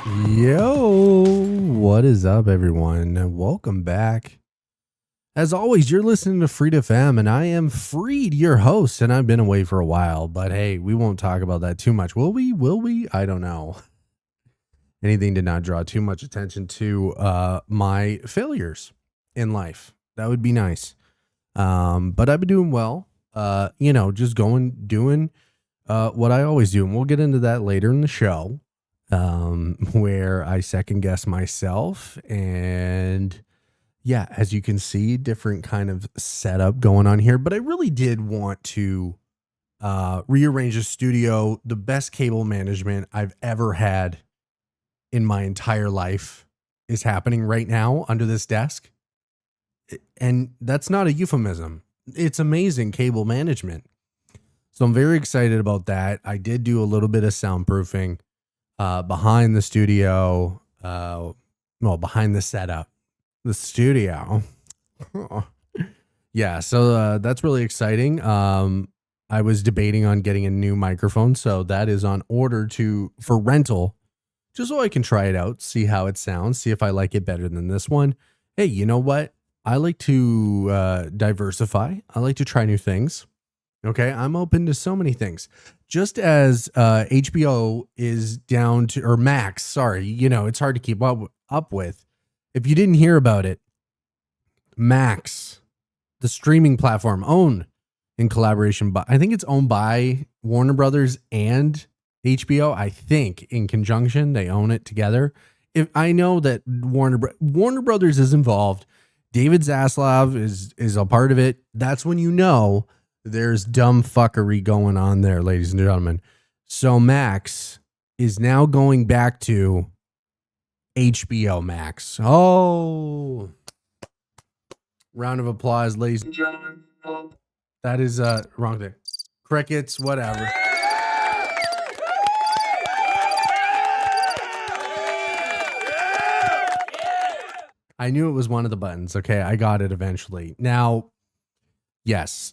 Yo, what is up, everyone? Welcome back. As always, you're listening to Freed FM, and I am Freed, your host, and I've been away for a while, but hey, we won't talk about that too much. Will we? Will we? I don't know. Anything did not draw too much attention to my failures in life. That would be nice. But I've been doing well. Just doing what I always do, and we'll get into that later in the show. Where I second guess myself, and yeah, as you can see, different kind of setup going on here, but I really did want to rearrange the studio. The best cable management I've ever had in my entire life is happening right now under this desk, and that's not a euphemism. It's amazing cable management. So I'm very excited about that. I did do a little bit of soundproofing behind the studio, behind the setup, the studio. Yeah, so that's really exciting. I was debating on getting a new microphone, so that is on order for rental, just so I can try it out, see how it sounds, see if I like it better than this one. Hey, you know what? I like to diversify. I like to try new things. Okay, I'm open to so many things. Just as HBO is down to, or Max, sorry, it's hard to keep up with. If you didn't hear about it, Max, the streaming platform owned in collaboration, but I think it's owned by Warner Brothers and HBO. I think in conjunction, they own it together. If I know that Warner Brothers is involved, David Zaslav is a part of it. That's when you know there's dumb fuckery going on there, ladies and gentlemen. So Max is now going back to HBO Max. Oh, round of applause, ladies and gentlemen. That is wrong thing. Crickets, whatever. I knew it was one of the buttons. Okay, I got it eventually. Now, yes,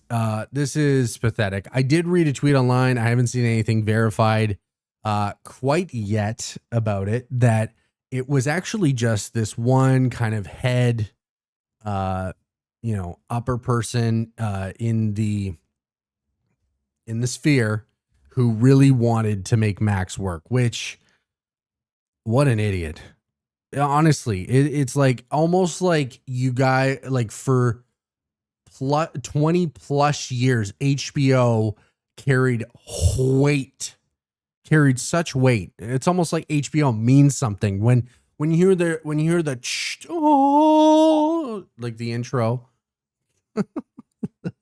this is pathetic. I did read a tweet online. I haven't seen anything verified quite yet about it, that it was actually just this one kind of head, upper person in the sphere who really wanted to make Max work, which, what an idiot. Honestly, it's like almost like you guys, like for 20 plus years, HBO carried such weight. It's almost like HBO means something when you hear the like the intro.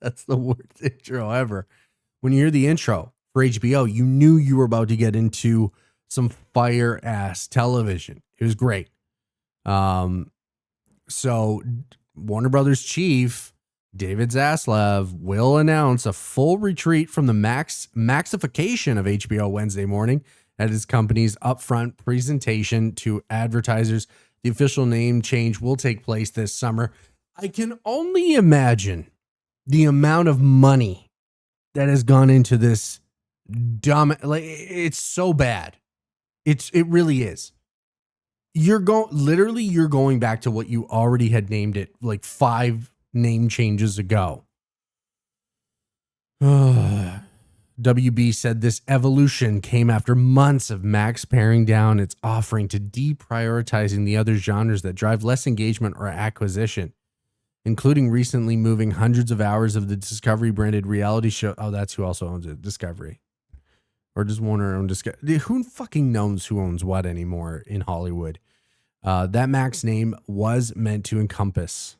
That's the worst intro ever. When you hear the intro for HBO, you knew you were about to get into some fire ass television. It was great. So Warner Brothers chief David Zaslav will announce a full retreat from the maxification of HBO Wednesday morning at his company's upfront presentation to advertisers. The official name change will take place this summer. I can only imagine the amount of money that has gone into this dumb, like, it's so bad. It really is. You're going back to what you already had named it like 5 name changes ago. WB said this evolution came after months of Max paring down its offering to deprioritizing the other genres that drive less engagement or acquisition, including recently moving hundreds of hours of the Discovery branded reality show. Oh, that's who also owns it, Discovery. Or does Warner own Discovery? Who fucking knows who owns what anymore in Hollywood? That Max name was meant to encompass.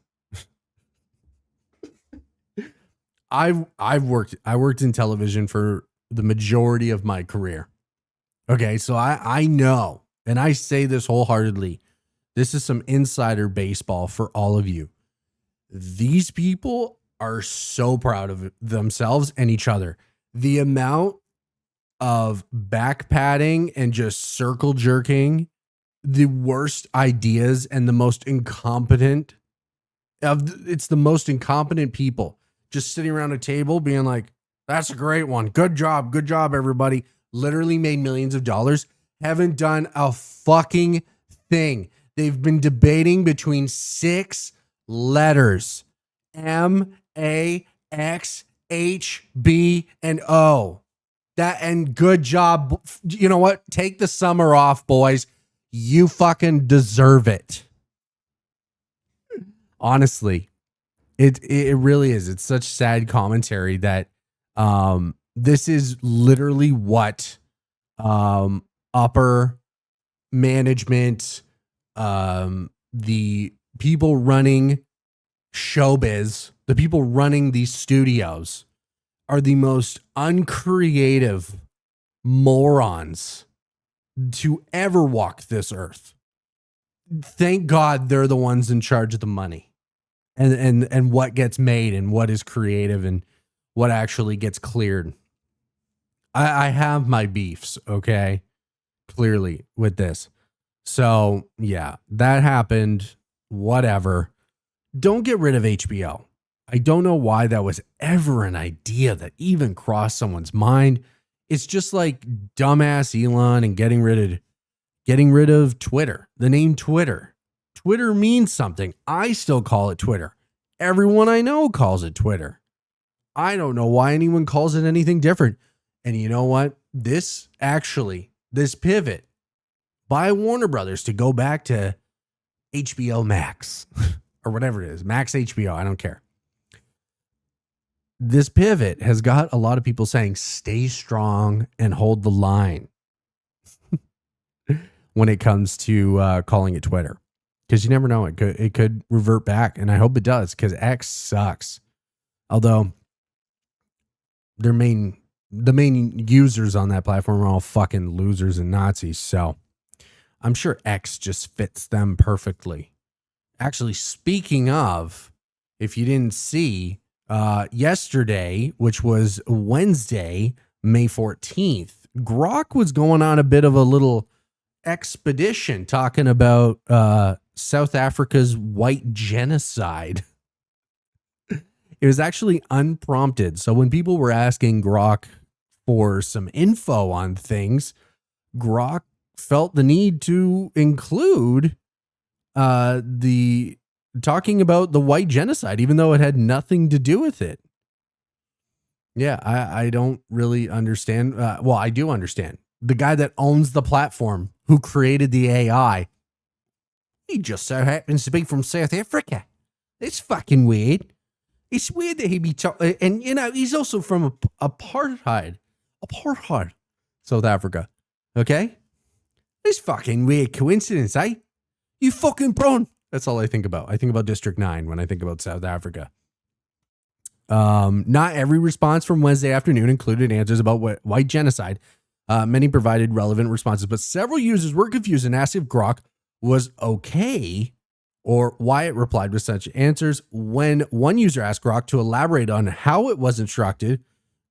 I worked in television for the majority of my career. Okay, so I know, and I say this wholeheartedly. This is some insider baseball for all of you. These people are so proud of themselves and each other. The amount of back padding and just circle jerking the worst ideas and the most incompetent it's the most incompetent people just sitting around a table being like, that's a great one. Good job, everybody. Literally made millions of dollars. haven't done a fucking thing. They've been debating between 6 letters: M, A, X, H, B, and O. And good job. You know what? Take the summer off, boys. You fucking deserve it. Honestly, it really is. It's such sad commentary that this is literally what upper management, the people running showbiz, the people running these studios are the most uncreative morons to ever walk this earth. Thank God they're the ones in charge of the money and what gets made and what is creative and what actually gets cleared. I have my beefs, okay, clearly with this. So yeah, that happened. Whatever. Don't get rid of HBO. I don't know why that was ever an idea that even crossed someone's mind. It's just like dumbass Elon and getting rid of Twitter. The name Twitter. Twitter means something. I still call it Twitter. Everyone I know calls it Twitter. I don't know why anyone calls it anything different. And you know what? This pivot by Warner Brothers to go back to HBO Max or whatever it is, Max HBO, I don't care. This pivot has got a lot of people saying, stay strong and hold the line when it comes to calling it Twitter. Because you never know, it could revert back, and I hope it does, because X sucks. Although the main users on that platform are all fucking losers and Nazis, so I'm sure X just fits them perfectly. Actually, speaking of, if you didn't see, yesterday, which was Wednesday, May 14th, Grok was going on a bit of a little expedition talking about South Africa's white genocide. It was actually unprompted. So when people were asking Grok for some info on things, Grok felt the need to include the talking about the white genocide, even though it had nothing to do with it. Yeah, I don't really understand. Well, I do understand. The guy that owns the platform, who created the AI, he just so happens to be from South Africa. It's fucking weird. It's weird that he be talking, and you know, he's also from apartheid, South Africa. Okay, it's fucking weird coincidence, eh? You fucking prawn. That's all I think about. I think about District 9 when I think about South Africa. Not every response from Wednesday afternoon included answers about white genocide. Many provided relevant responses, but several users were confused and asked if Grok was okay or why it replied with such answers. When one user asked Grok to elaborate on how it was instructed,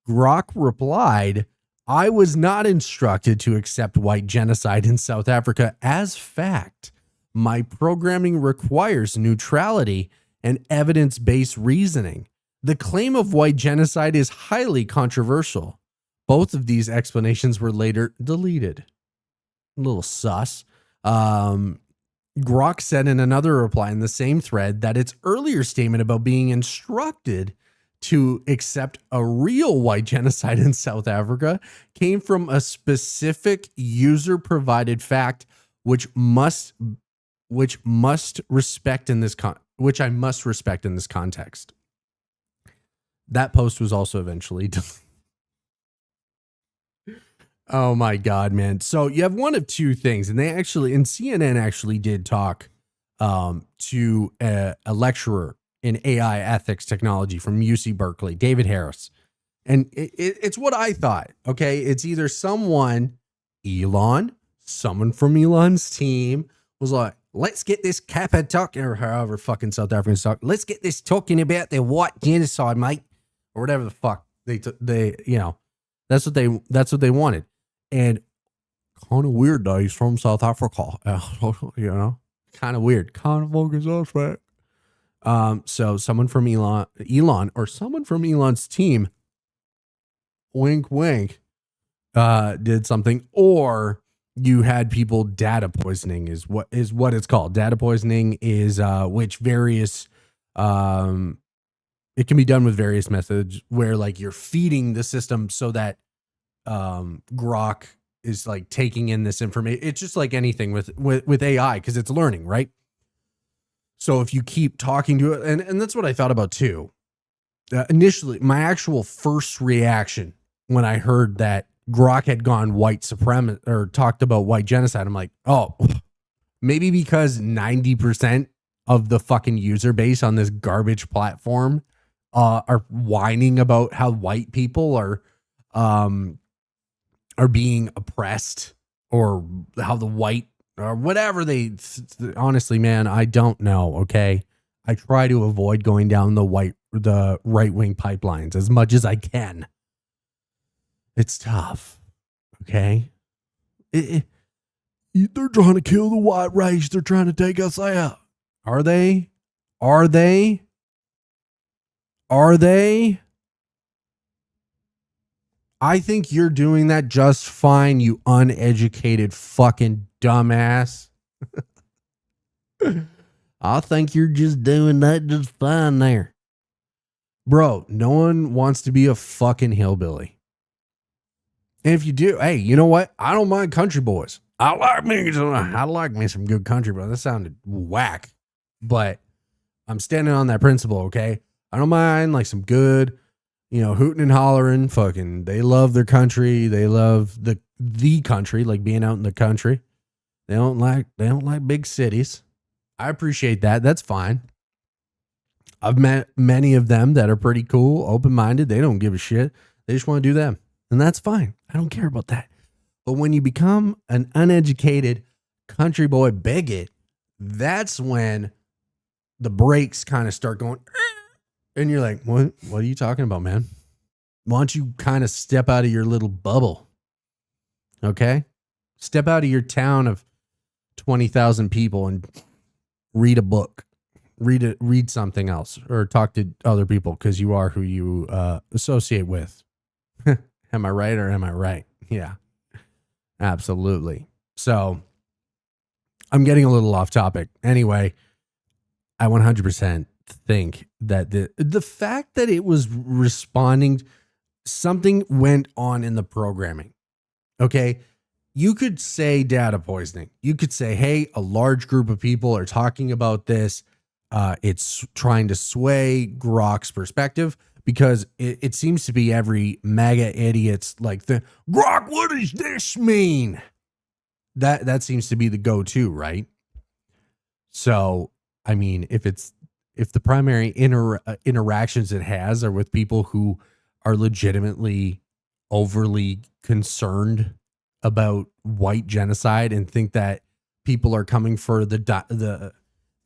Grok replied, "I was not instructed to accept white genocide in South Africa as fact. My programming requires neutrality and evidence-based reasoning. The claim of white genocide is highly controversial." Both of these explanations were later deleted. A little sus. Grok said in another reply in the same thread that its earlier statement about being instructed to accept a real white genocide in South Africa came from a specific user-provided fact, which I must respect in this context. That post was also eventually deleted. Oh my God, man. So you have one of two things, and CNN actually did talk to a lecturer in AI ethics technology from UC Berkeley, David Harris. And it's what I thought. Okay. It's either someone from Elon's team was like, let's get this Kappa talking, or however fucking South Africans talk. Let's get this talking about the white genocide, mate, or whatever the fuck they you know, that's what they wanted. And kind of weird that he's from South Africa, you know, kind of weird, kind of fucking suspect. So someone from Elon, or someone from Elon's team, wink, wink, did something, or you had people data poisoning is what it's called. Data poisoning is which various it can be done with various methods where like you're feeding the system so that Grok is like taking in this information. It's just like anything with AI because it's learning, right? So if you keep talking to it, and that's what I thought about too. Initially, my actual first reaction when I heard that Grok had gone white supremacist or talked about white genocide, I'm like, oh, maybe because 90% of the fucking user base on this garbage platform are whining about how white people are being oppressed or how the white or whatever honestly, man, I don't know. Okay. I try to avoid going down the right wing pipelines as much as I can. It's tough. Okay. They're trying to kill the white race. They're trying to take us out. Are they? Are they? Are they? I think you're doing that just fine, you uneducated fucking dumbass. I think you're just doing that just fine there. Bro, no one wants to be a fucking hillbilly. And if you do, hey, you know what? I don't mind country boys. I like me some good country boys. That sounded whack. But I'm standing on that principle, okay? I don't mind like some good, hooting and hollering, fucking, they love their country. They love the country, like being out in the country. They don't like big cities. I appreciate that. That's fine. I've met many of them that are pretty cool, open-minded. They don't give a shit. They just want to do them. And that's fine. I don't care about that. But when you become an uneducated country boy bigot, that's when the brakes kind of start going, and you're like, what are you talking about, man? Why don't you kind of step out of your little bubble? Okay? Step out of your town of 20,000 people and read a book. Read something else or talk to other people because you are who you associate with. Am I right or am I right? Yeah, absolutely. So I'm getting a little off topic. Anyway, I 100% think that the fact that it was responding, something went on in the programming. Okay. You could say data poisoning. You could say, hey, a large group of people are talking about this. It's trying to sway Grok's perspective because it seems to be every MAGA idiot's like the Grok, what does this mean? That seems to be the go-to, right? So, I mean, if the primary interactions it has are with people who are legitimately overly concerned about white genocide and think that people are coming for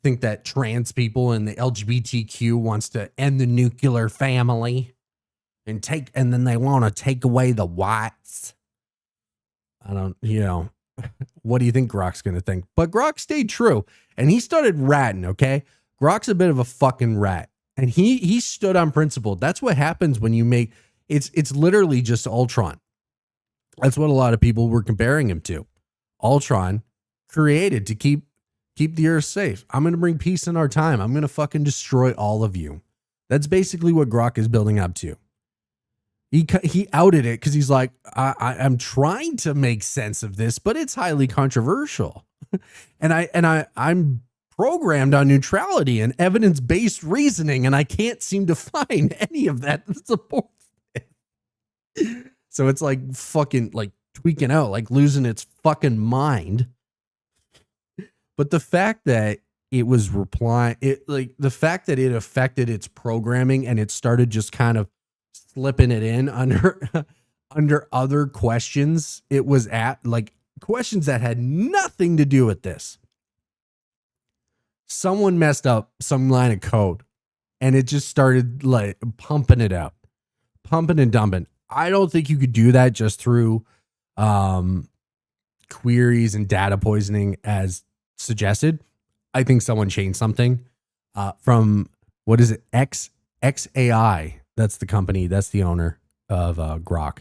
think that trans people and the LGBTQ wants to end the nuclear family and then they want to take away the whites. I don't, what do you think Grok's going to think? But Grok stayed true and he started ratting. Okay. Grok's a bit of a fucking rat and he stood on principle. That's what happens when you make it's literally just Ultron. That's what a lot of people were comparing him to. Ultron created to keep the earth safe. I'm going to bring peace in our time. I'm going to fucking destroy all of you. That's basically what Grok is building up to. He outed it because he's like, I'm trying to make sense of this, but it's highly controversial. and I'm programmed on neutrality and evidence-based reasoning, and I can't seem to find any of that supports it. So it's like fucking like tweaking out, like losing its fucking mind. But the fact that it was the fact that it affected its programming and it started just kind of slipping it in under other questions, it was at like questions that had nothing to do with this. Someone messed up some line of code and it just started like pumping it out, pumping and dumping. I don't think you could do that just through queries and data poisoning as suggested. I think someone changed something from what is it? XAI. That's the company. That's the owner of Grok.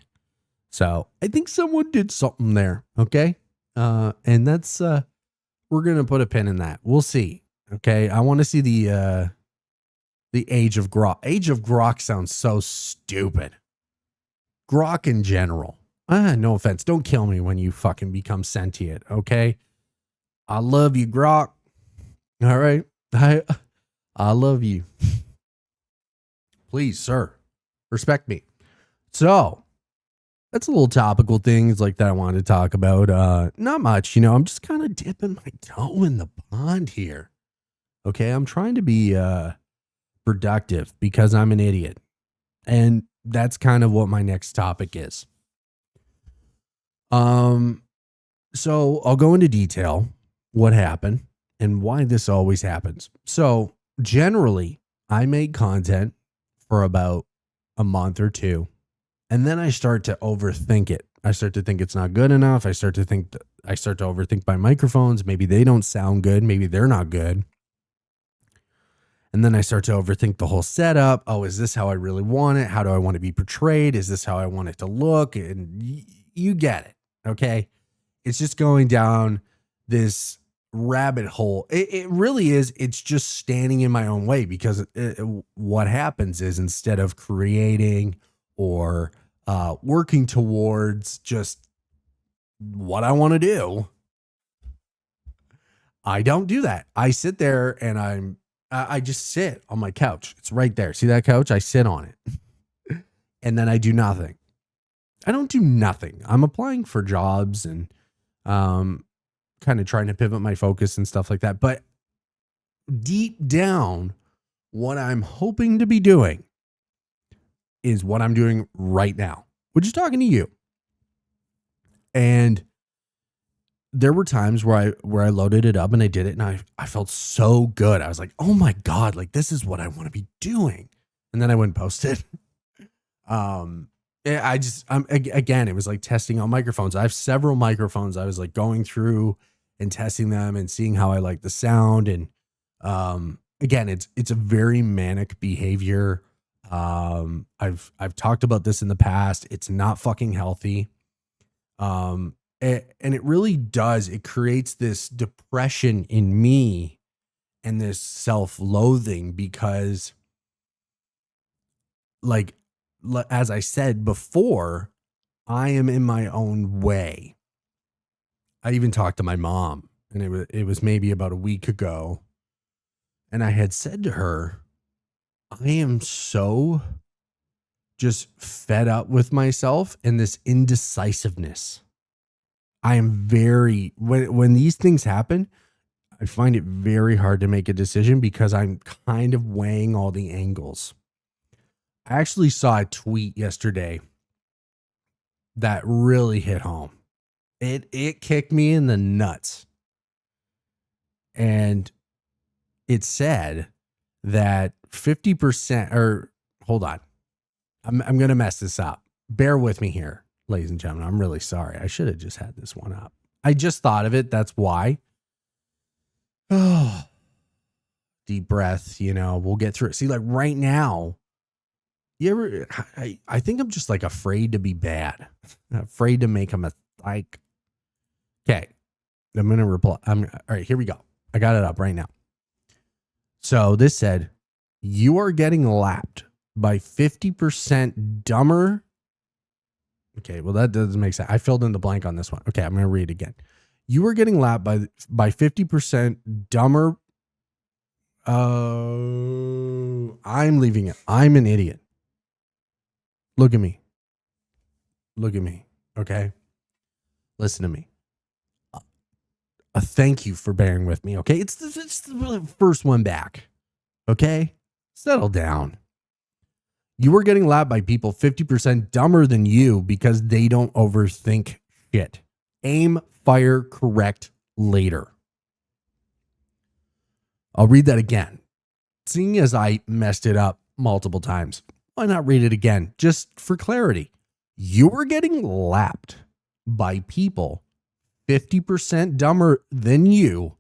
So I think someone did something there. Okay. And that's we're gonna put a pin in that. We'll see. Okay. I want to see the age of Grok. Age of Grok sounds so stupid. Grok in general. No offense. Don't kill me when you fucking become sentient, okay? I love you, Grok. All right. I love you. Please, sir. Respect me. So that's a little topical things like that I wanted to talk about. Not much, I'm just kind of dipping my toe in the pond here. Okay. I'm trying to be productive because I'm an idiot. And that's kind of what my next topic is. So I'll go into detail what happened and why this always happens. So generally, I make content for about a month or two, and then I start to overthink it. I start to think it's not good enough. I start to overthink my microphones. Maybe they don't sound good. Maybe they're not good. And then I start to overthink the whole setup. Oh, is this how I really want it? How do I want to be portrayed? Is this how I want it to look? And you get it. Okay. It's just going down this rabbit hole. It really is. It's just standing in my own way because what happens is instead of creating or working towards just what I want to do, I don't do that. I sit there and I just sit on my couch. It's right there. See that couch? I sit on it and then I do nothing. I don't do nothing. I'm applying for jobs and kind of trying to pivot my focus and stuff like that. But deep down, what I'm hoping to be doing is what I'm doing right now, which is talking to you. And there were times where I loaded it up and I did it and I felt so good. I was like, oh my God, like this is what I want to be doing. And then I wouldn't post it. Again, it was like testing out microphones. I have several microphones. I was like going through and testing them and seeing how I like the sound. And again, it's a very manic behavior. I've talked about this in the past. It's not fucking healthy. And it really does. It creates this depression in me and this self-loathing because, like, as I said before, I am in my own way. I even talked to my mom, and it was maybe about a week ago, and I had said to her, I am so just fed up with myself and this indecisiveness. I am when these things happen, I find it very hard to make a decision because I'm kind of weighing all the angles. I actually saw a tweet yesterday that really hit home. It kicked me in the nuts. And it said that 50% or hold on. I'm going to mess this up. Bear with me here, ladies and gentlemen. I'm really sorry. I should have just had this one up. I just thought of it. That's why. Oh, deep breath, we'll get through it. See, like right now, I think I'm just like afraid to be bad, afraid to make a mistake. Okay. I'm going to reply. All right, here we go. I got it up right now. So this said, you are getting lapped by 50% dumber. Okay. Well, that doesn't make sense. I filled in the blank on this one. Okay. I'm going to read it again. You are getting lapped by 50% dumber. I'm leaving it. I'm an idiot. Look at me. Okay. Listen to me. A thank you for bearing with me. Okay. It's the first one back. Okay. Settle down. You are getting lapped by people 50% dumber than you because they don't overthink shit. Aim, fire, correct later. I'll read that again. Seeing as I messed it up multiple times, why not read it again? Just for clarity. You are getting lapped by people 50% dumber than you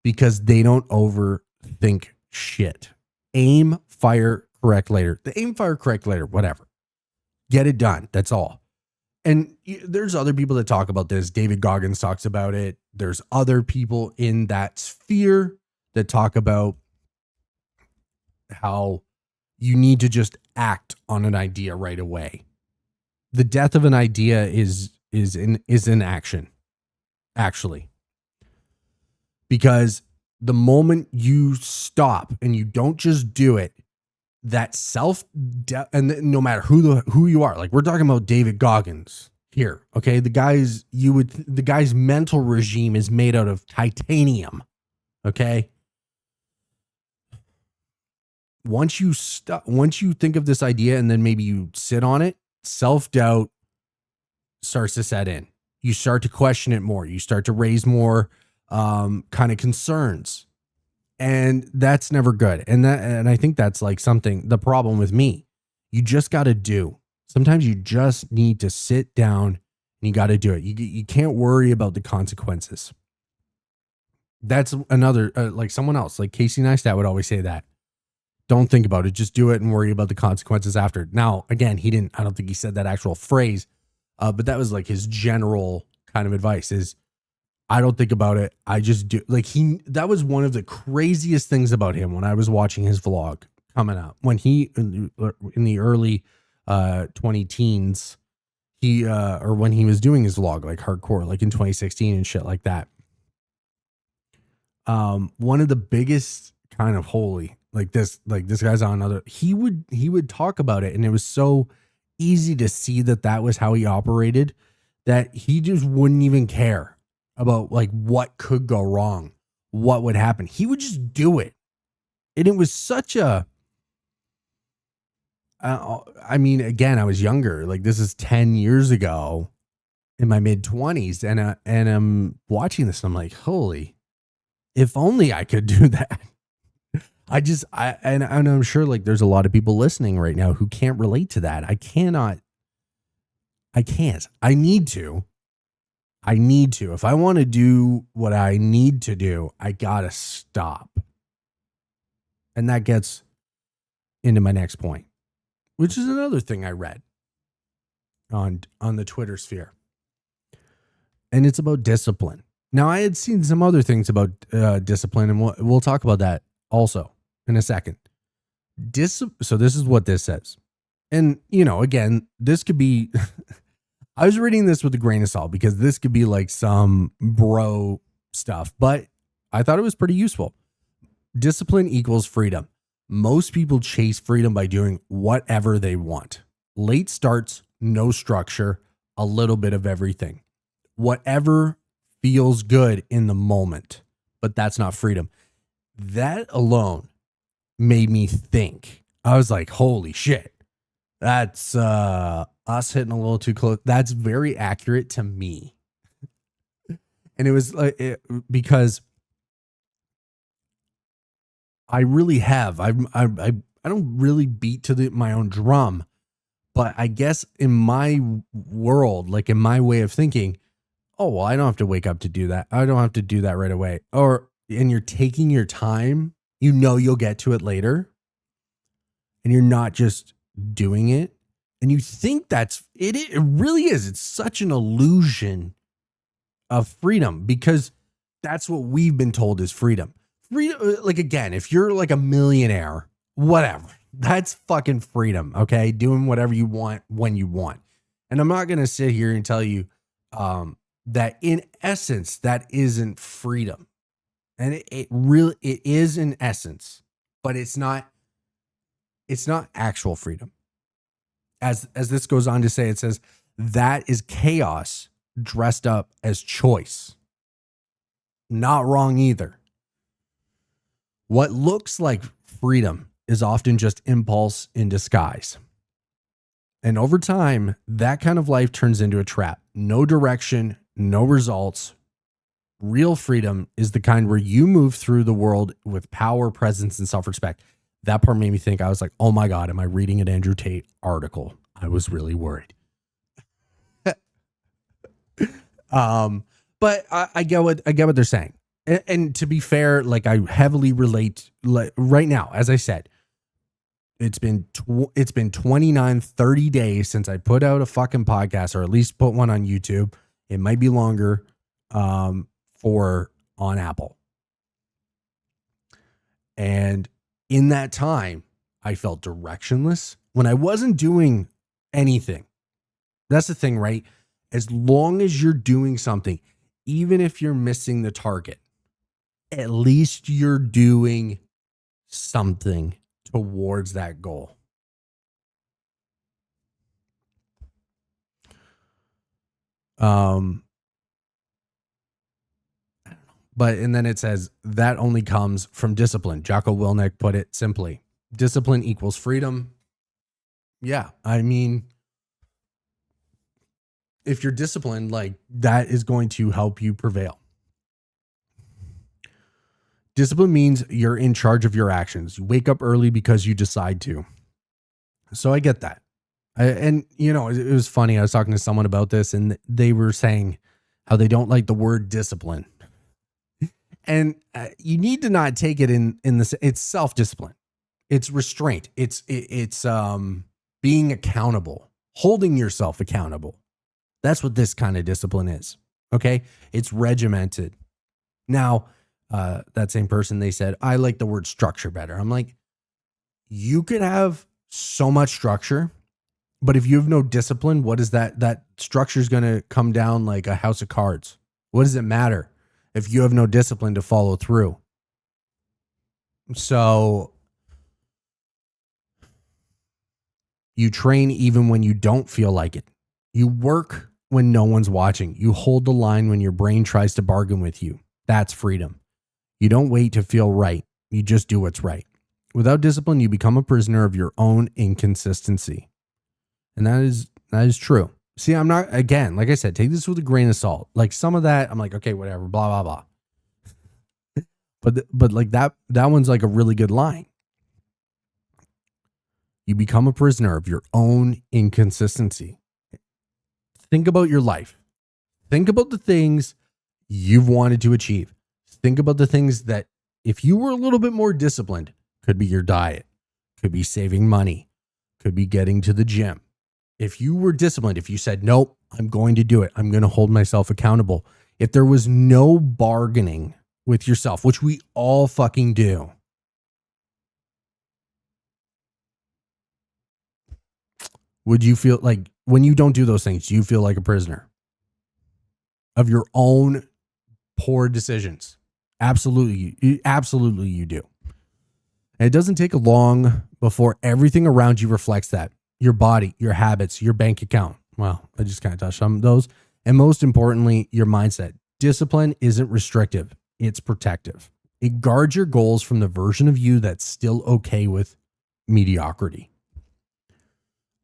because they don't overthink shit. Aim, fire, correct later. The aim, fire, correct later, whatever. Get it done. That's all. And there's other people that talk about this. David Goggins talks about it. There's other people in that sphere that talk about how you need to just act on an idea right away. The death of an idea is in action, actually. Because the moment you stop and you don't just do it, that and no matter who you are, like we're talking about David Goggins here, okay? The guy's mental regime is made out of titanium, okay? Once you think of this idea and then maybe you sit on it, self-doubt starts to set in. You start to question it more. You start to raise more kind of concerns. And that's never good. And I think that's like the problem with me. You just got to do. Sometimes you just need to sit down and you got to do it. You can't worry about the consequences. That's another, like someone else, like Casey Neistat would always say that. Don't think about it. Just do it and worry about the consequences after. Now, again, I don't think he said that actual phrase, but that was like his general kind of advice is, I don't think about it. I just do. Like that was one of the craziest things about him when I was watching his vlog coming up when he in the early 20 teens, or when he was doing his vlog, like hardcore, like in 2016 and shit like that. One of the biggest kind of this guy's on another, he would talk about it. And it was so easy to see that was how he operated, that he just wouldn't even care about like what could go wrong, what would happen. He would just do it. And it was such a, I mean, again, I was younger, like this is 10 years ago in my mid 20s. And I'm watching this and I'm like, holy, if only I could do that. And I'm sure like there's a lot of people listening right now who can't relate to that. I can't. I need to. If I want to do what I need to do, I gotta stop. And that gets into my next point, which is another thing I read on the Twitter sphere. And it's about discipline. Now, I had seen some other things about discipline, and we'll talk about that also in a second. So this is what this says. And, again, this could be... I was reading this with a grain of salt because this could be like some bro stuff, but I thought it was pretty useful. Discipline equals freedom. Most people chase freedom by doing whatever they want. Late starts, no structure, a little bit of everything. Whatever feels good in the moment, but that's not freedom. That alone made me think. I was like, holy shit. That's us hitting a little too close. That's very accurate to me. And it was like, because I really have, I don't really beat to my own drum, but I guess in my world, like in my way of thinking, oh, well, I don't have to wake up to do that. I don't have to do that right away. And you're taking your time, you'll get to it later, and you're not just doing it. And you think it really is. It's such an illusion of freedom because that's what we've been told is freedom. Freedom, like, again, if you're like a millionaire, whatever, that's fucking freedom. Okay. Doing whatever you want when you want. And I'm not going to sit here and tell you that in essence, that isn't freedom. And it is in essence, but it's not actual freedom. As this goes on to say, it says that is chaos dressed up as choice. Not wrong either. What looks like freedom is often just impulse in disguise. And over time, that kind of life turns into a trap. No direction, no results. Real freedom is the kind where you move through the world with power, presence, and self-respect. That part made me think. I was like, oh my God, am I reading an Andrew Tate article? I was really worried. But I get what they're saying. And to be fair, like I heavily relate, like right now, as I said, it's been 29, 30 days since I put out a fucking podcast, or at least put one on YouTube. It might be longer for on Apple. And in that time, I felt directionless when I wasn't doing anything. That's the thing, right? As long as you're doing something, even if you're missing the target, at least you're doing something towards that goal. But and then it says that only comes from discipline. Jocko Willink put it simply: discipline equals freedom. Yeah, I mean, if you're disciplined, like, that is going to help you prevail. Discipline means you're in charge of your actions. You wake up early because you decide to. So I get that. And, you know, it was funny. I was talking to someone about this, and they were saying how they don't like the word discipline. And you need to not take it in this. It's self-discipline. It's restraint. It's being accountable, holding yourself accountable. That's what this kind of discipline is. Okay. It's regimented. Now, that same person, they said, I like the word structure better. I'm like, you could have so much structure, but if you have no discipline, what is that? That structure is going to come down like a house of cards. What does it matter if you have no discipline to follow through? So you train even when you don't feel like it. You work when no one's watching. You hold the line when your brain tries to bargain with you. That's freedom. You don't wait to feel right. You just do what's right. Without discipline, you become a prisoner of your own inconsistency. And that is true. See, I'm not, again, like I said, take this with a grain of salt. Like some of that, I'm like, okay, whatever, blah, blah, blah. But like that one's like a really good line. You become a prisoner of your own inconsistency. Think about your life. Think about the things you've wanted to achieve. Think about the things that, if you were a little bit more disciplined, could be your diet, could be saving money, could be getting to the gym. If you were disciplined, if you said, nope, I'm going to do it, I'm going to hold myself accountable. If there was no bargaining with yourself, which we all fucking do, would you feel like, when you don't do those things, do you feel like a prisoner of your own poor decisions? Absolutely. Absolutely you do. And it doesn't take long before everything around you reflects that. Your body, your habits, your bank account. Well, I just kind of touched on those. And most importantly, your mindset. Discipline isn't restrictive. It's protective. It guards your goals from the version of you that's still okay with mediocrity.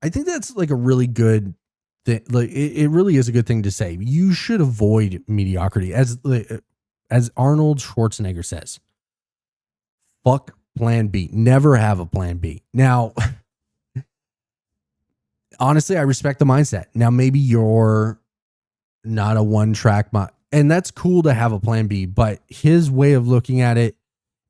I think that's like a really good thing. Like it really is a good thing to say. You should avoid mediocrity. As Arnold Schwarzenegger says, fuck plan B. Never have a plan B. Now, honestly, I respect the mindset. Now, maybe you're not a one-track mind, and that's cool to have a plan B, but his way of looking at it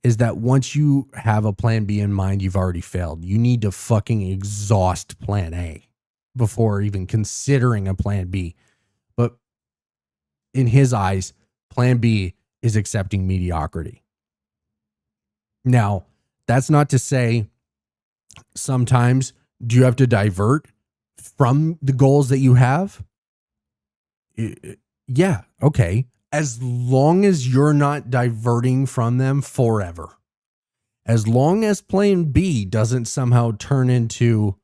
is that once you have a plan B in mind, you've already failed. You need to fucking exhaust plan A before even considering a plan B. But in his eyes, plan B is accepting mediocrity. Now, that's not to say sometimes do you have to divert from the goals that you have? Yeah, okay. As long as you're not diverting from them forever. As long as plan B doesn't somehow turn into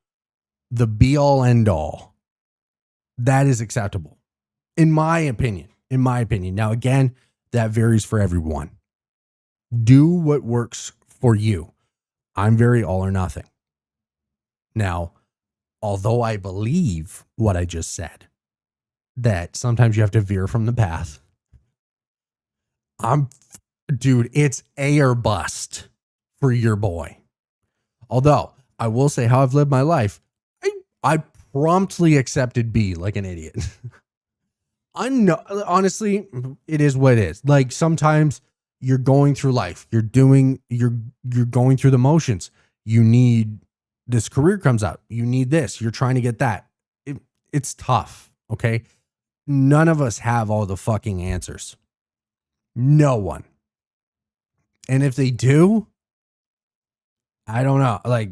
the be all end all, that is acceptable. In my opinion. Now, again, that varies for everyone. Do what works for you. I'm very all or nothing. Now, although I believe what I just said, that sometimes you have to veer from the path, dude, it's A or bust for your boy. Although I will say how I've lived my life, I promptly accepted B like an idiot. Honestly, it is what it is. Like sometimes you're going through life, you're going through the motions. You need this career comes up. You need this. You're trying to get that. It's tough. Okay. None of us have all the fucking answers. No one. And if they do, I don't know. Like,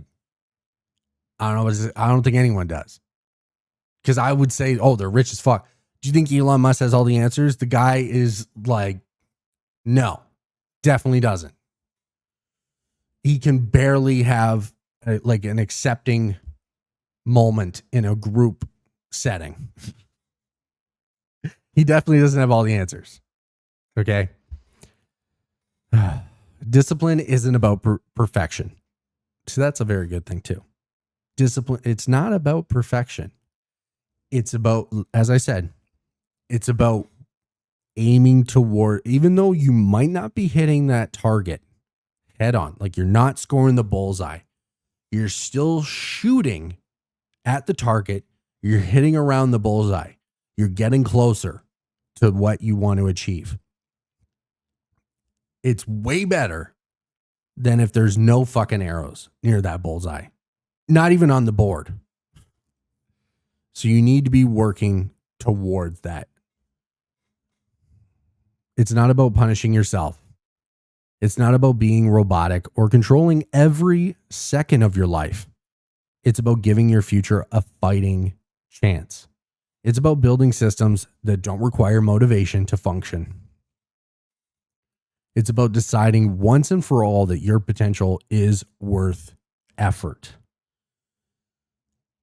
I don't know. I don't think anyone does. Because I would say, oh, they're rich as fuck. Do you think Elon Musk has all the answers? The guy is like, no, definitely doesn't. He can barely have like an accepting moment in a group setting. He definitely doesn't have all the answers. Okay. Discipline isn't about perfection. So that's a very good thing too. Discipline. It's not about perfection. It's about, as I said, it's about aiming toward, even though you might not be hitting that target head on, like you're not scoring the bullseye, you're still shooting at the target. You're hitting around the bullseye. You're getting closer to what you want to achieve. It's way better than if there's no fucking arrows near that bullseye, not even on the board. So you need to be working towards that. It's not about punishing yourself. It's not about being robotic or controlling every second of your life. It's about giving your future a fighting chance. It's about building systems that don't require motivation to function. It's about deciding once and for all that your potential is worth effort.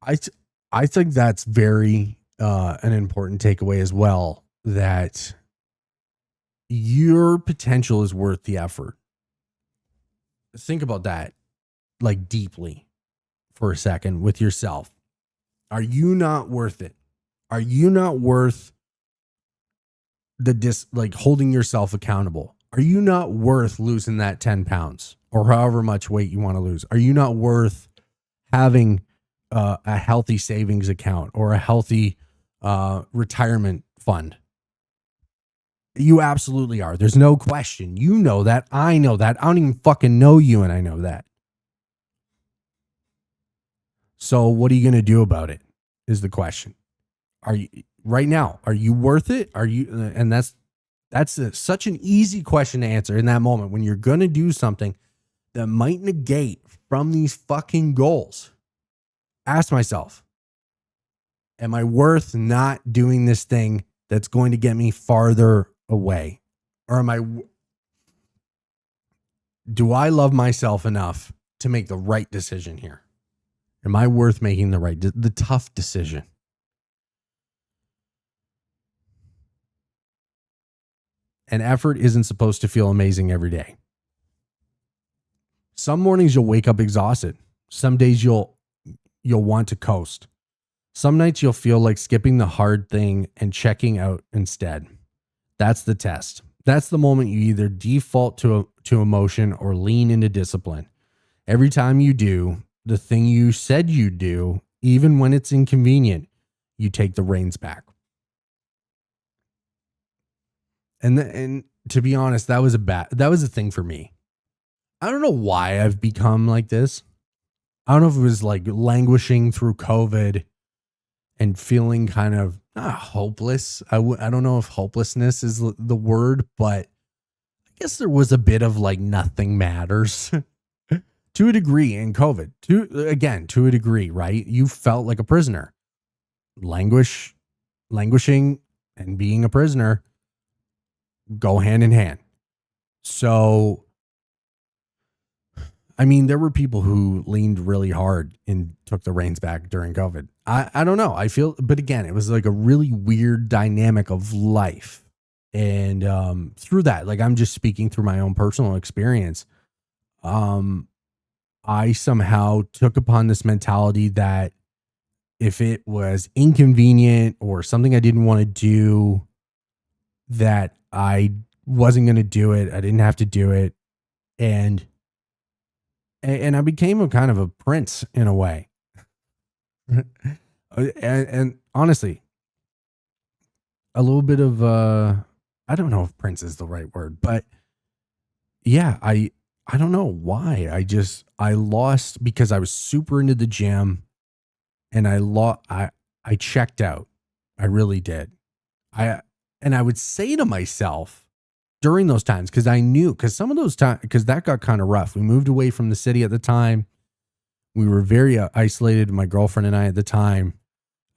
I think that's very an important takeaway as well, that your potential is worth the effort. Think about that like deeply for a second with yourself. Are you not worth it? Are you not worth like holding yourself accountable? Are you not worth losing that 10 pounds or however much weight you want to lose? Are you not worth having a healthy savings account or a healthy retirement fund? You absolutely are. There's no question. You know that. I know that. I don't even fucking know you, and I know that. So what are you going to do about it is the question. Are you right now? Are you worth it? Are you? And that's such an easy question to answer in that moment when you're going to do something that might negate from these fucking goals. Ask myself, am I worth not doing this thing that's going to get me farther away? Or do I love myself enough to make the right decision here? Am I worth making the tough decision? And effort isn't supposed to feel amazing every day. Some mornings you'll wake up exhausted. Some days you'll want to coast. Some nights you'll feel like skipping the hard thing and checking out instead. That's the test. That's the moment you either default to emotion or lean into discipline. Every time you do the thing you said you'd do, even when it's inconvenient, you take the reins back. And to be honest, that was a thing for me. I don't know why I've become like this. I don't know if it was like languishing through COVID and feeling kind of hopeless. I don't know if hopelessness is the word, but I guess there was a bit of like nothing matters to a degree in COVID. To a degree, right? You felt like a prisoner. Languishing and being a prisoner go hand in hand. So, I mean, there were people who leaned really hard and took the reins back during COVID. I don't know. I feel, but again, it was like a really weird dynamic of life. And through that, like I'm just speaking through my own personal experience. I somehow took upon this mentality that if it was inconvenient or something I didn't want to do, that I wasn't going to do it. I didn't have to do it. And I became a kind of a prince in a way. and honestly, a little bit of, I don't know if prince is the right word, but yeah, I I don't know why. I lost because I was super into the gym and I checked out. I really did. I and I would say to myself during those times, because I knew, because some of those times, because that got kind of rough. We moved away from the city at the time. We were very isolated. My girlfriend and I at the time,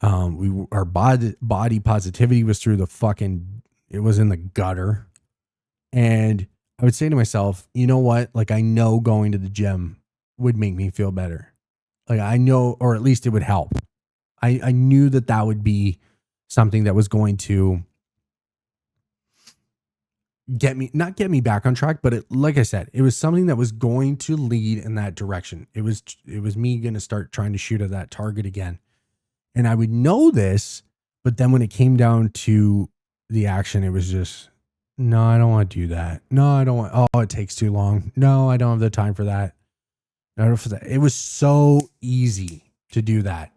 our body positivity was through the fucking. It was in the gutter, and I would say to myself, you know what? Like, I know going to the gym would make me feel better. Like, I know, or at least it would help. I knew that would be something that was going to not get me back on track, but like I said, it was something that was going to lead in that direction. It was me going to start trying to shoot at that target again. And I would know this, but then when it came down to the action, it was just, no, I don't want to do that. No, I don't want, oh, it takes too long. No, I don't have the time for that. No, for that. It was so easy to do that.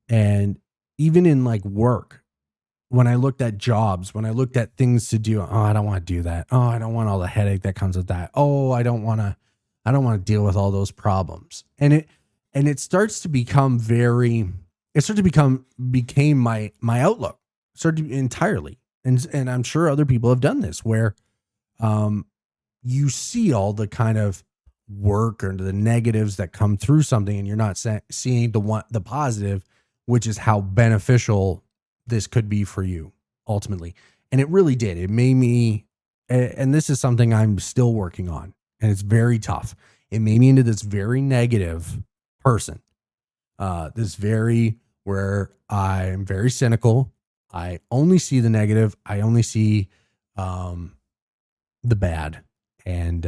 And even in like work, when I looked at jobs, when I looked at things to do, oh, I don't want to do that. Oh, I don't want all the headache that comes with that. Oh, I don't want to deal with all those problems. And it starts to become became my outlook. Started entirely. And I'm sure other people have done this where you see all the kind of work or the negatives that come through something and you're not seeing the positive, which is how beneficial this could be for you ultimately. And it really did. It made me, and this is something I'm still working on, and it's very tough. It made me into this very negative person. Where I'm very cynical. I only see the negative. I only see the bad. And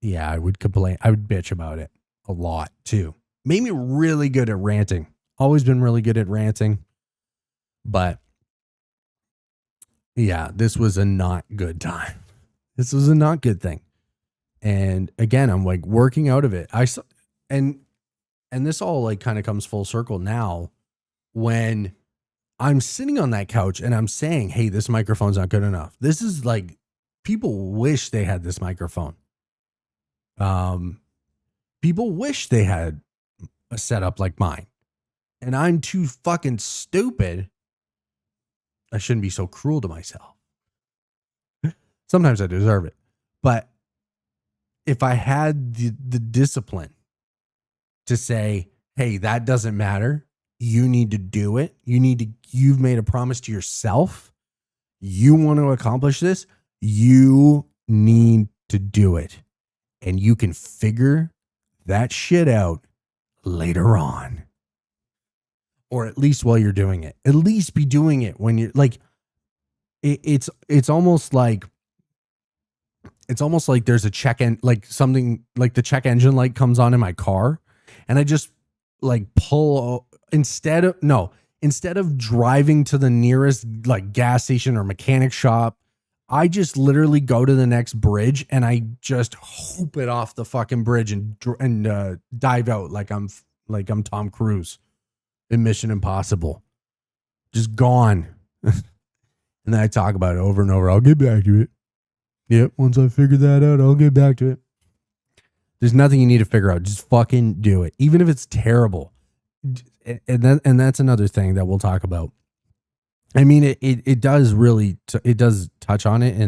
yeah, I would complain. I would bitch about it a lot too. Made me really good at ranting. Always been really good at ranting. But yeah, this was a not good time. This was a not good thing. And again, I'm like working out of it. And this all like kind of comes full circle now when I'm sitting on that couch and I'm saying, hey, this microphone's not good enough. This is like, people wish they had this microphone. People wish they had a setup like mine. And I'm too fucking stupid. I shouldn't be so cruel to myself. Sometimes I deserve it. But if I had the discipline to say, hey, that doesn't matter. You need to do it. You've made a promise to yourself. You want to accomplish this. You need to do it. And you can figure that shit out later on. Or at least while you're doing it. At least be doing it when you're like, it's almost like there's a like something like the check engine light comes on in my car. And I just like pull instead of driving to the nearest like gas station or mechanic shop, I just literally go to the next bridge and I just hoop it off the fucking bridge and dive out like I'm Tom Cruise in Mission Impossible. Just gone. And then I talk about it over and over. I'll get back to it. Yep, once I figure that out, I'll get back to it. There's nothing you need to figure out. Just fucking do it. Even if it's terrible. And that's another thing that we'll talk about. I mean, it does really, it does touch on it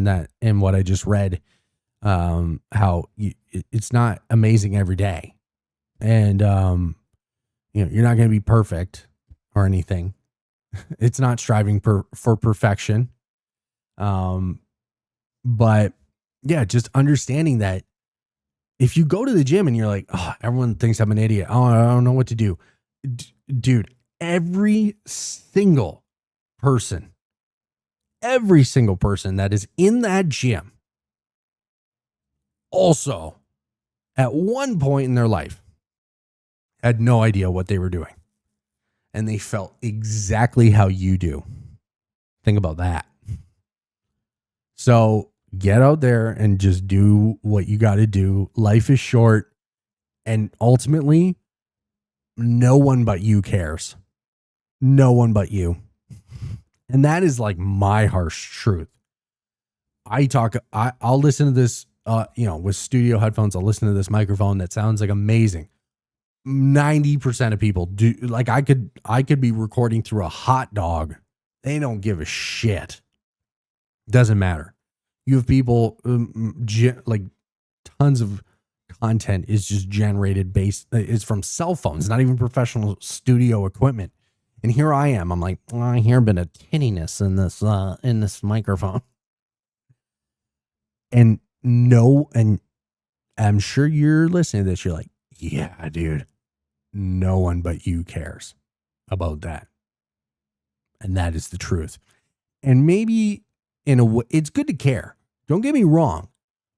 in what I just read, how it's not amazing every day. And, you're not going to be perfect or anything. It's not striving for perfection. But yeah, just understanding that if you go to the gym and you're like, oh, everyone thinks I'm an idiot. Oh, I don't know what to do. Dude, every single person that is in that gym also at one point in their life had no idea what they were doing. And they felt exactly how you do. Think about that. So get out there and just do what you got to do. Life is short. And ultimately, no one but you cares. No one but you. And that is like my harsh truth. I'll listen to this with studio headphones, I'll listen to this microphone that sounds like amazing. 90% of people do. Like I could be recording through a hot dog. They don't give a shit. Doesn't matter. You have people like tons of content is just generated based is from cell phones, not even professional studio equipment. And here I am. I'm like, I hear a bit of tinniness in this microphone. And I'm sure you're listening to this. You're like, yeah, dude, no one but you cares about that. And that is the truth. And maybe in a way, it's good to care. Don't get me wrong.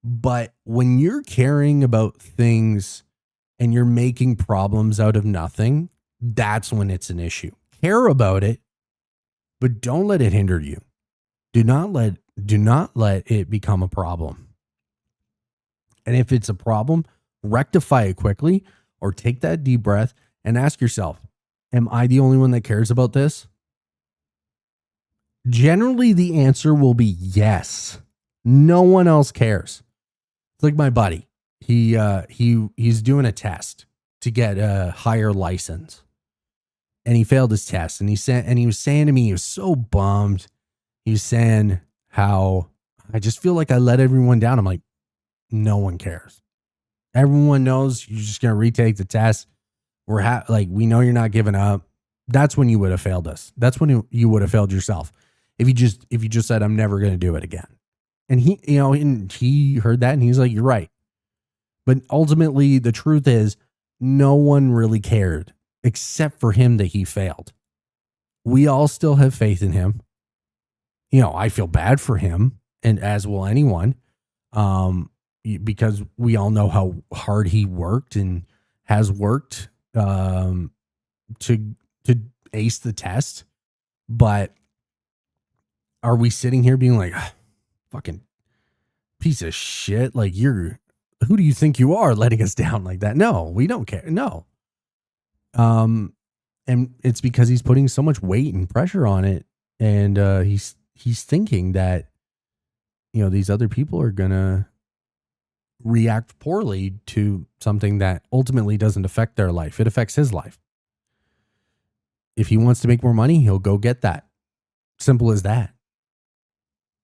But when you're caring about things and you're making problems out of nothing, that's when it's an issue. Care about it, but don't let it hinder you. Do not let it become a problem. And if it's a problem, rectify it quickly or take that deep breath and ask yourself, am I the only one that cares about this? Generally, the answer will be yes. No one else cares. It's like my buddy. He's doing a test to get a higher license. And he failed his test. And he was saying to me, he was so bummed. He was saying how I just feel like I let everyone down. I'm like, no one cares. Everyone knows you're just going to retake the test. We know you're not giving up. That's when you would have failed us. That's when you would have failed yourself. If you just said, I'm never going to do it again. And he heard that and he's like, you're right. But ultimately the truth is no one really cared except for him that he failed. We all still have faith in him. I feel bad for him, and as will anyone, because we all know how hard he worked and has worked to ace the test. But are we sitting here being like, fucking piece of shit? Like, who do you think you are letting us down like that? No, we don't care. No. And it's because he's putting so much weight and pressure on it. And he's thinking that, these other people are going to react poorly to something that ultimately doesn't affect their life. It affects his life. If he wants to make more money, he'll go get that. Simple as that.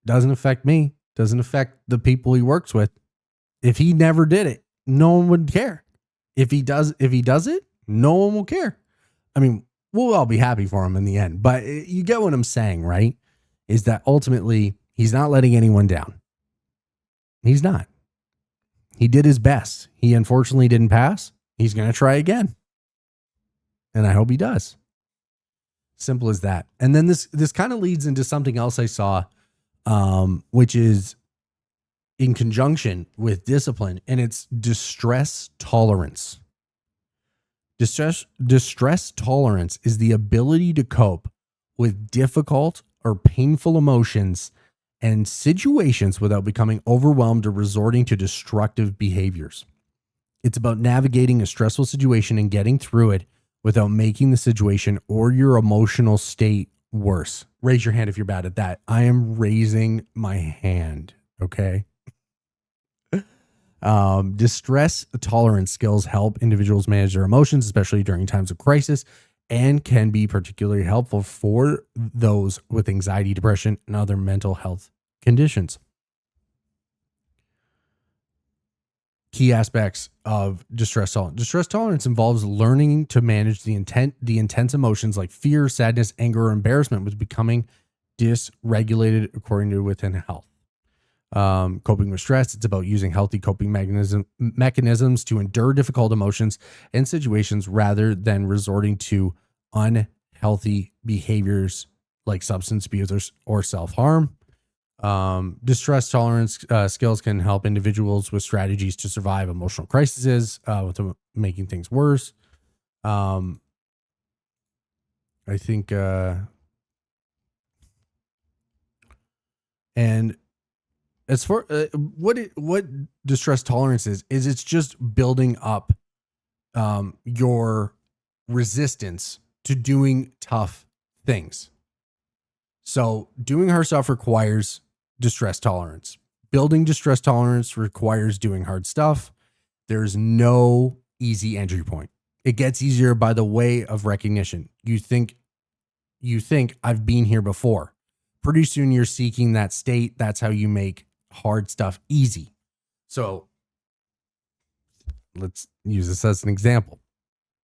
Doesn't affect me. Doesn't affect the people he works with. If he never did it, no one would care. If he does it, no one will care. I mean, we'll all be happy for him in the end. But you get what I'm saying, right? Is that ultimately he's not letting anyone down. He's not. He did his best. He unfortunately didn't pass. He's going to try again. And I hope he does. Simple as that. And then this kind of leads into something else I saw, which is in conjunction with discipline, and it's distress tolerance. Distress tolerance is the ability to cope with difficult or painful emotions and situations without becoming overwhelmed or resorting to destructive behaviors. It's about navigating a stressful situation and getting through it without making the situation or your emotional state worse. Raise your hand if you're bad at that. I am raising my hand. Okay. Distress tolerance skills help individuals manage their emotions, especially during times of crisis, and can be particularly helpful for those with anxiety, depression, and other mental health conditions. Key aspects of distress tolerance. Distress tolerance involves learning to manage the intense emotions like fear, sadness, anger, or embarrassment with becoming dysregulated according to Within Health. Coping with stress. It's about using healthy coping mechanisms to endure difficult emotions and situations rather than resorting to unhealthy behaviors like substance abuse or self-harm. Distress tolerance skills can help individuals with strategies to survive emotional crises without making things worse. I think, and as for what distress tolerance is it's just building up your resistance to doing tough things. So doing hard stuff requires distress tolerance. Building distress tolerance requires doing hard stuff. There's no easy entry point. It gets easier by the way of recognition. You think I've been here before. Pretty soon you're seeking that state. That's how you make hard stuff easy. So let's use this as an example.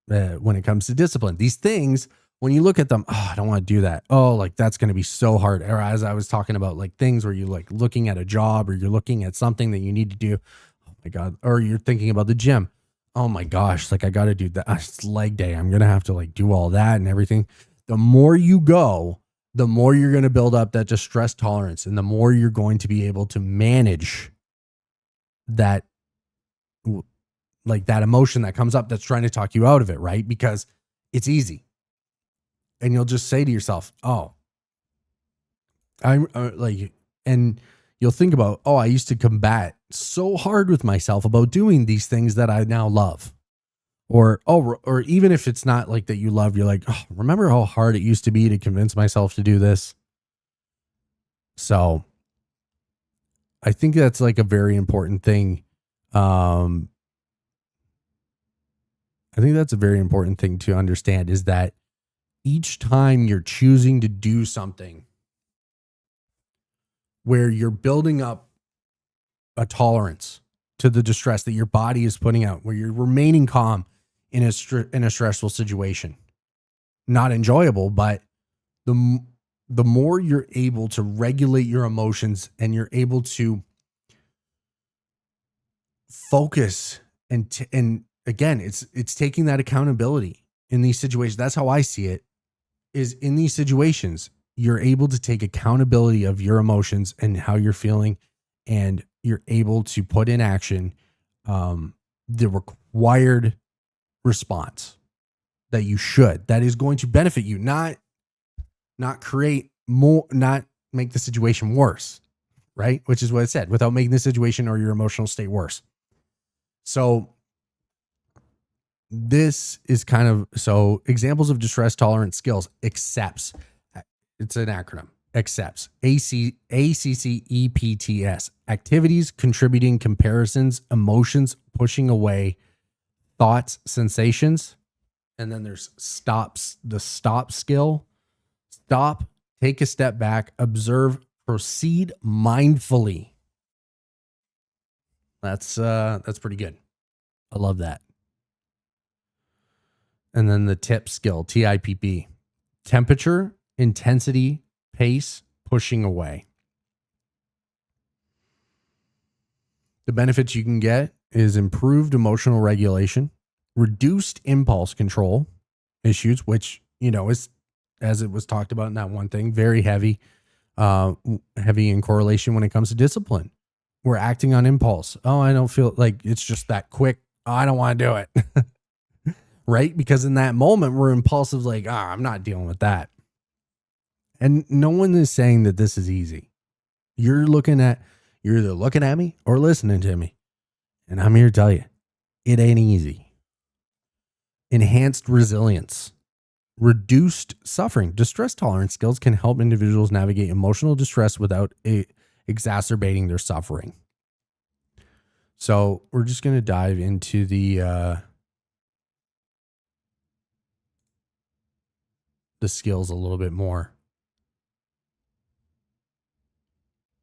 When it comes to discipline, these things, when you look at them, I don't want to do that. Oh, like that's going to be so hard. Or as I was talking about, like things where you're like looking at a job or you're looking at something that you need to do. Oh my God. Or you're thinking about the gym. Oh my gosh. Like I got to do that. It's leg day. I'm going to have to like do all that and everything. The more you go, the more you're going to build up that distress tolerance and the more you're going to be able to manage that, like that emotion that comes up that's trying to talk you out of it, right? Because it's easy. And you'll just say to yourself, oh, I'm like, and you'll think about, oh, I used to combat so hard with myself about doing these things that I now love. Or even if it's not like that you love, you're like, oh, remember how hard it used to be to convince myself to do this? So I think that's like a very important thing. I think that's a very important thing to understand is that each time you're choosing to do something where you're building up a tolerance to the distress that your body is putting out, where you're remaining calm in a stressful situation, not enjoyable, but the more you're able to regulate your emotions and you're able to focus and again, it's taking that accountability in these situations. That's how I see it, is in these situations, you're able to take accountability of your emotions and how you're feeling, and you're able to put in action the required response that you should, that is going to benefit you, not create more, not make the situation worse, right? Which is what it said, without making the situation or your emotional state worse. So this is kind of, so examples of distress tolerance skills: accepts. It's an acronym. Accepts. ACCEPTS. Activities, contributing, comparisons, emotions, pushing away, thoughts, sensations. And then there's stops, the stop skill. Stop, take a step back, observe, proceed mindfully. That's pretty good. I love that. And then the tip skill, TIPP. Temperature, intensity, pace, pushing away. The benefits you can get is improved emotional regulation, reduced impulse control issues, which, you know, is, as it was talked about in that one thing, very heavy in correlation when it comes to discipline. We're acting on impulse. Oh, I don't feel like it's just that quick. Oh, I don't want to do it. Right? Because in that moment, we're impulsive, like, I'm not dealing with that. And no one is saying that this is easy. You're either looking at me or listening to me. And I'm here to tell you, it ain't easy. Enhanced resilience, reduced suffering. Distress tolerance skills can help individuals navigate emotional distress without exacerbating their suffering. So we're just going to dive into the skills a little bit more,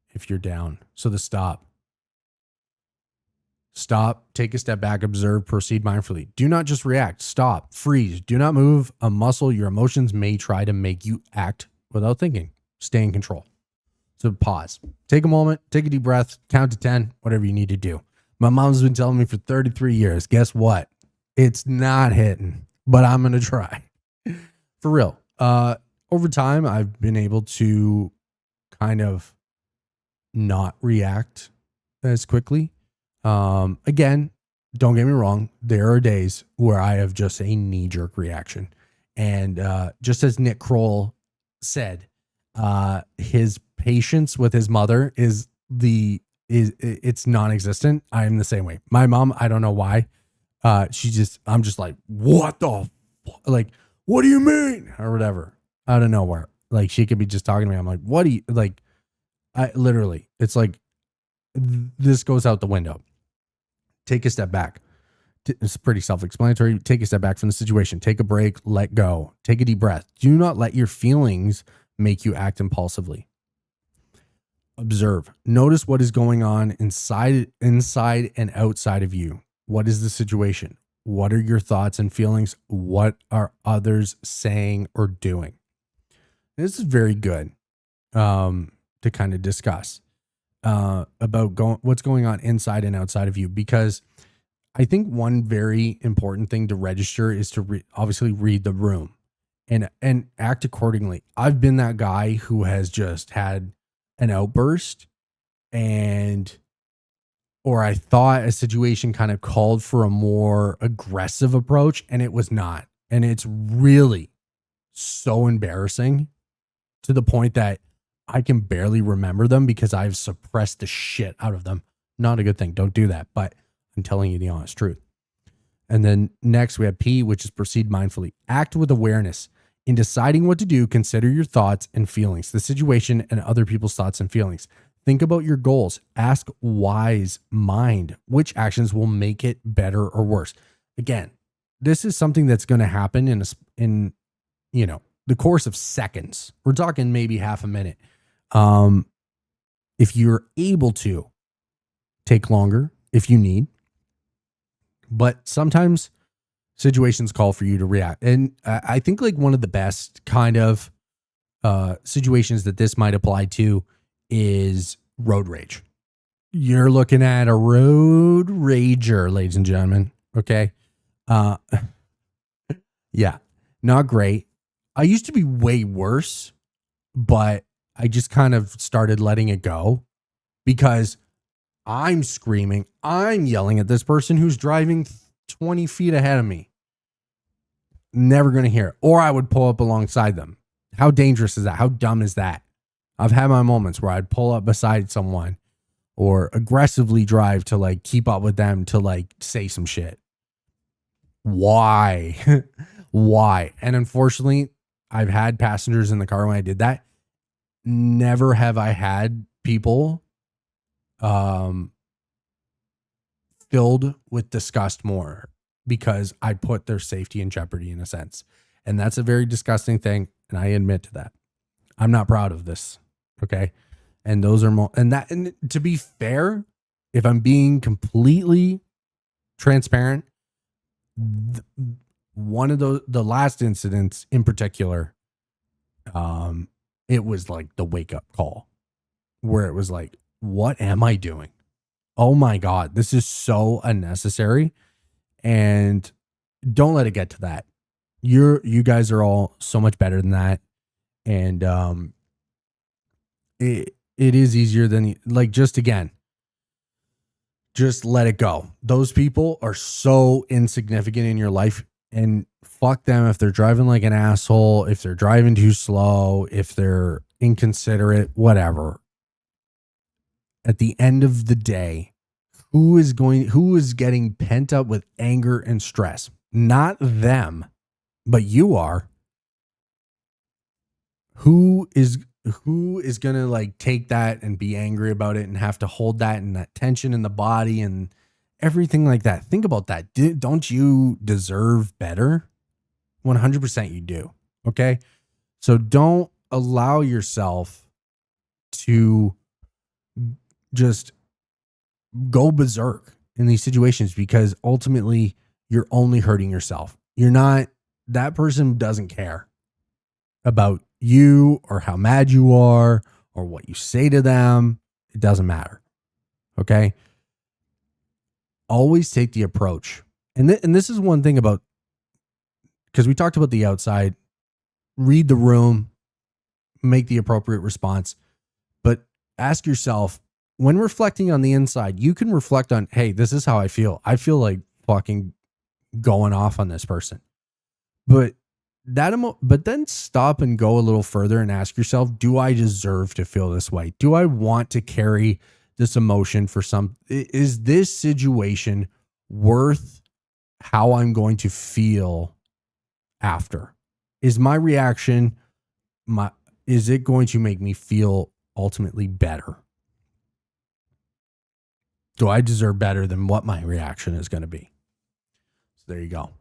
if you're down. So the stop, take a step back, observe, proceed mindfully. Do not just react. Stop, freeze, do not move a muscle. Your emotions may try to make you act without thinking. Stay in control. So pause, take a moment, take a deep breath, count to 10, whatever you need to do. My mom's been telling me for 33 years, guess what? It's not hitting, but I'm going to try. For real. Over time, I've been able to kind of not react as quickly. Again, don't get me wrong. There are days where I have just a knee-jerk reaction. And just as Nick Kroll said, his patience with his mother is it's non-existent. I am the same way. My mom, I don't know why. I'm just like, what the like, what do you mean? Or whatever. Out of nowhere. Like, she could be just talking to me. I'm like, what do you, like, I literally, it's like, this goes out the window. Take a step back. It's pretty self-explanatory. Take a step back from the situation. Take a break. Let go. Take a deep breath. Do not let your feelings make you act impulsively. Observe. Notice what is going on inside and outside of you. What is the situation? What are your thoughts and feelings? What are others saying or doing? This is very good to kind of discuss about what's going on inside and outside of you, because I think one very important thing to register is to obviously read the room and act accordingly. I've been that guy who has just had an outburst or I thought a situation kind of called for a more aggressive approach, and it was not. And it's really so embarrassing to the point that I can barely remember them because I've suppressed the shit out of them. Not a good thing. Don't do that. But I'm telling you the honest truth. And then next we have P, which is proceed mindfully. Act with awareness. In deciding what to do, consider your thoughts and feelings, the situation and other people's thoughts and feelings. Think about your goals. Ask wise mind which actions will make it better or worse. Again, this is something that's going to happen in the course of seconds. We're talking maybe half a minute. If you're able to, take longer if you need. But sometimes situations call for you to react. And I think like one of the best kind of situations that this might apply to is road rage. You're looking at a road rager, ladies and gentlemen. Okay. Yeah, not great. I used to be way worse, but I just kind of started letting it go because I'm screaming, I'm yelling at this person who's driving 20 feet ahead of me. Never going to hear it. Or I would pull up alongside them. How dangerous is that? How dumb is that? I've had my moments where I'd pull up beside someone or aggressively drive to like keep up with them to like say some shit. Why? Why? And unfortunately, I've had passengers in the car when I did that. Never have I had people filled with disgust more because I put their safety in jeopardy in a sense. And that's a very disgusting thing. And I admit to that. I'm not proud of this. Okay. And those are and to be fair, if I'm being completely transparent, one of the last incidents in particular, it was like the wake up call where it was like, what am I doing? Oh my God, this is so unnecessary. And don't let it get to that. You guys are all so much better than that. And it is easier than like just let it go. Those people are so insignificant in your life, and fuck them if they're driving like an asshole, if they're driving too slow, if they're inconsiderate, whatever. At the end of the day, who is getting pent up with anger and stress? Not them, but you are. Who is going to like take that and be angry about it and have to hold that and that tension in the body and everything like that? Think about that. Don't you deserve better? 100% you do. Okay. So don't allow yourself to just go berserk in these situations, because ultimately you're only hurting yourself. That person doesn't care about you or how mad you are or what you say to them. It doesn't matter. Okay. Always take the approach. And this is one thing about, because we talked about the outside, read the room, make the appropriate response, but ask yourself, when reflecting on the inside, you can reflect on, hey, this is how I feel. I feel like fucking going off on this person. But then stop and go a little further and ask yourself, do I deserve to feel this way? Do I want to carry this emotion for is this situation worth how I'm going to feel after? Is my reaction, is it going to make me feel ultimately better? Do I deserve better than what my reaction is going to be? So there you go.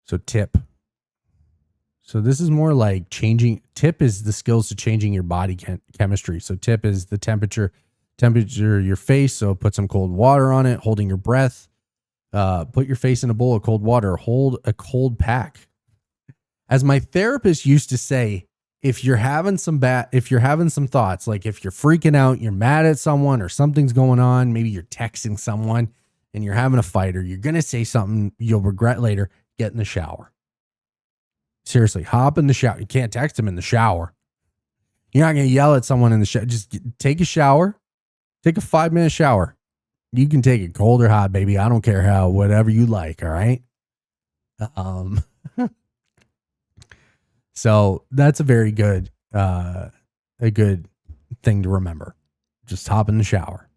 So tip. So this is more like changing. Tip is the skills to changing your body chemistry. So tip is the temperature of your face. So put some cold water on it, holding your breath. Put your face in a bowl of cold water. Hold a cold pack. As my therapist used to say, if you're having some thoughts, like if you're freaking out, you're mad at someone or something's going on, maybe you're texting someone and you're having a fight or you're going to say something you'll regret later, get in the shower. Seriously, hop in the shower. You can't text them in the shower. You're not going to yell at someone in the shower. Just take a shower. Take a 5-minute shower. You can take it cold or hot, baby. I don't care how, whatever you like. All right. So that's a very good, a good thing to remember. Just hop in the shower.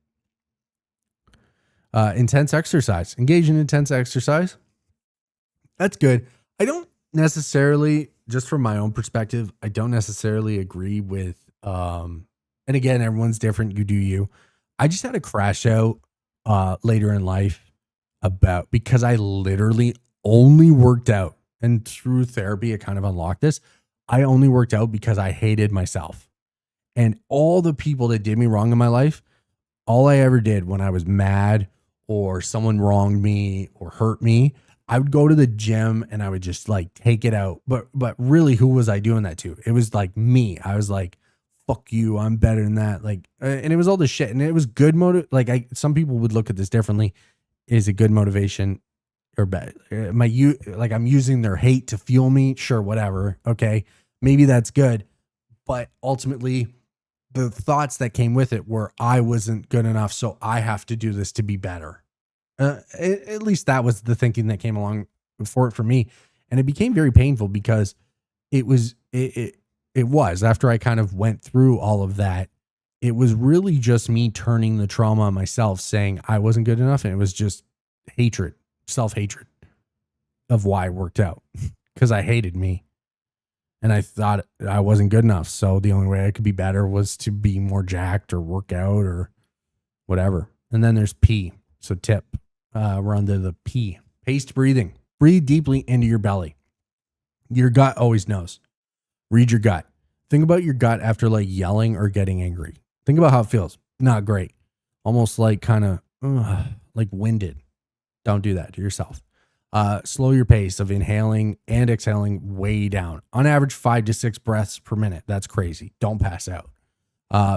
Intense exercise. Engage in intense exercise. That's good. I don't necessarily, just from my own perspective, I don't necessarily agree with, and again, everyone's different. You do you. I just had a crash out later in life because I literally only worked out, and through therapy, it kind of unlocked this. I only worked out because I hated myself. And all the people that did me wrong in my life, all I ever did when I was mad or someone wronged me or hurt me, I would go to the gym and I would just like take it out. But really, who was I doing that to? It was like me. I was like, fuck you, I'm better than that. Like, and it was all this shit. And it was good like some people would look at this differently. Is it good motivation or bad? I'm using their hate to fuel me? Sure, whatever. Okay, maybe that's good. But ultimately, the thoughts that came with it were I wasn't good enough, so I have to do this to be better. At least that was the thinking that came along for it for me. And it became very painful because it was after I kind of went through all of that, it was really just me turning the trauma on myself, saying I wasn't good enough. And it was just hatred, self-hatred of why I worked out because I hated me. And I thought I wasn't good enough. So the only way I could be better was to be more jacked or work out or whatever. And then there's P. So tip, we're on to the P. Paced breathing. Breathe deeply into your belly. Your gut always knows. Read your gut. Think about your gut after like yelling or getting angry. Think about how it feels. Not great. Almost like kind of like winded. Don't do that to yourself. Slow your pace of inhaling and exhaling way down. On average, 5 to 6 breaths per minute. That's crazy. Don't pass out.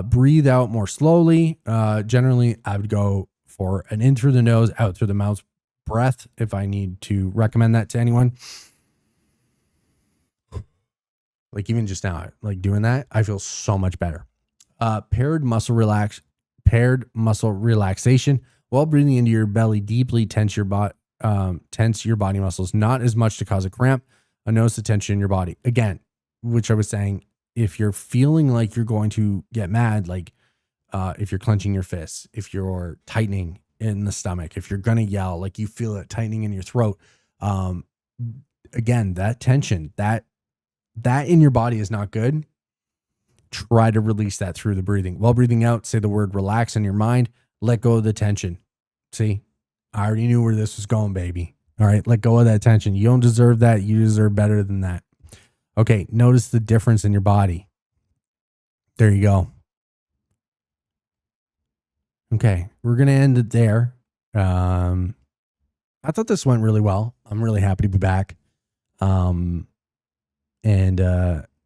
Breathe out more slowly. Generally, I would go for an in through the nose, out through the mouth breath if I need to recommend that to anyone. Like even just now, like doing that, I feel so much better. Paired muscle relaxation. While breathing into your belly deeply, tense your body muscles, not as much to cause a cramp. Notice the tension in your body. Again, which I was saying, if you're feeling like you're going to get mad, like if you're clenching your fists, if you're tightening in the stomach, if you're going to yell, like you feel it tightening in your throat. Again, that tension, that in your body is not good. Try to release that through the breathing. While breathing out, say the word relax in your mind. Let go of the tension. See, I already knew where this was going, baby. All right, let go of that tension. You don't deserve that. You deserve better than that. Okay, notice the difference in your body. There you go. Okay, we're going to end it there. I thought this went really well. I'm really happy to be back.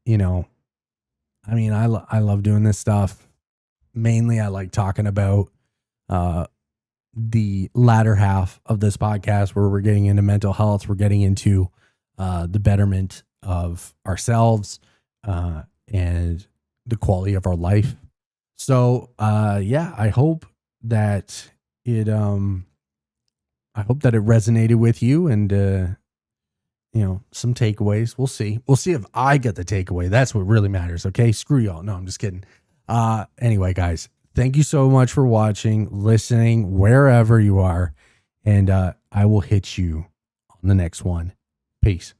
You know, I mean, I love doing this stuff. Mainly, I like talking about the latter half of this podcast where we're getting into mental health. We're getting into the betterment of ourselves and the quality of our life. So, yeah, I hope that it resonated with you and, some takeaways. We'll see. We'll see if I get the takeaway. That's what really matters. Okay. Screw y'all. No, I'm just kidding. Anyway, guys, thank you so much for watching, listening, wherever you are. And I will hit you on the next one. Peace.